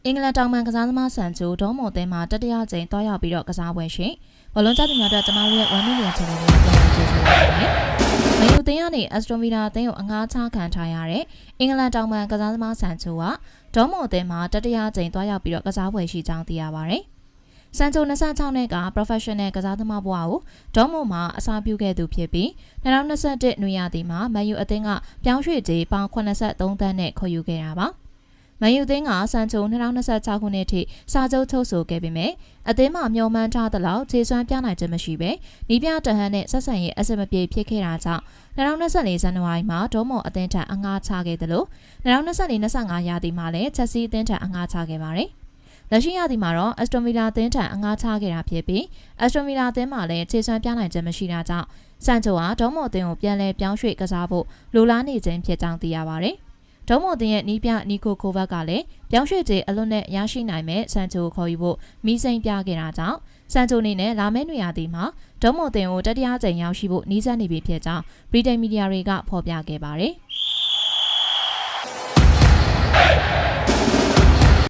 အင်္ဂလန်တောင်ပန်ကစားသမားဆန်ချိုဒေါမိုအသင်းမှာတတိယကြိမ်တွားရောက်ပြီးတော့ကစားပွဲရှင်ဘောလုံးကျသူများအတွက်ကျွန်တော်တို့ရဲ့1 million ချန်နယ်လေးကိုပြန်ကြည့်ရှုရပါတယ်။မန်ယူအသင်းကနေအက်စတိုဗီလာအသင်းကိုအငှားချခံထားရတဲ့အင်္ဂလန်တောင်ပန်ကစားသမားဆန်ချိုကဒေါမိုအသင်းမှာတတိယကြိမ်တွားရောက်ပြီးတော့ကစားပွဲရှိကြောင်းသိရပါတယ်။ဆန်ချို26နှစ်က professional ကစားသမားဘဝကိုဒေါမိုမှာအစားပြုခဲ့သူဖြစ်ပြီး2021နွေရာသီမှာမန်ယူအသင်းကပြောင်းရွှေ့ကြေးပေါင်83သန်းနဲ့ခေါ်ယူခဲ့တာပါ။မန်ယူသင်းကဆန်ချို2026ခုနှစ်ထိစာချုပ်ချုပ်ဆိုခဲ့ပေမဲ့အသင်းမှာမျှော်မှန်းထားသလောက်ခြေစွမ်းပြနိုင်ခြင်းမရှိပဲနီးပြတဟန်နဲ့ဆက်ဆံရေးအဆင်မပြေဖြစ်ခဲ့တာကြောင့်2024ဇန်နဝါရီမှာဒေါမိုအသင်းထံအငှားချခဲ့တယ်လို့2024-25ရာသီမှာလည်းချက်စီအသင်းထံအငှားချခဲ့ပါတယ်။လက်ရှိရာသီမှာတော့အက်စတိုဗီလာအသင်းထံအငှားချခဲ့တာဖြစ်ပြီးအက်စတိုဗီလာအသင်းမှာလည်းခြေစွမ်းပြနိုင်ခြင်းမရှိတာကြောင့်ဆန်ချိုဟာဒေါမိုအသင်းကိုပြန်လည်ပြောင်းရွှေ့ကစားဖို့လိုလားနေခြင်းဖြစ်ကြောင်းသိရပါတယ်။ဒေါမိုအသင်းရဲ့နီးပြနီကိုကိုဗက်ကလည်းပြောင်းရွှေ့ခြင်းအလွတ်နဲ့ရရှိနိုင်မဲ့ဆန်ချိုကိုခေါ်ယူဖို့မိစိမ့်ပြခဲ့တာကြောင့်ဆန်ချိုအနေနဲ့လာမယ့်နွေရာသီမှာဒေါမိုအသင်းကိုတတိယကြိမ်ရောက်ရှိဖို့နှီးစပ်နေပြီဖြစ်ကြောင်းဗြိတိန်မီဒီယာတွေကဖော်ပြခဲ့ပါတယ်။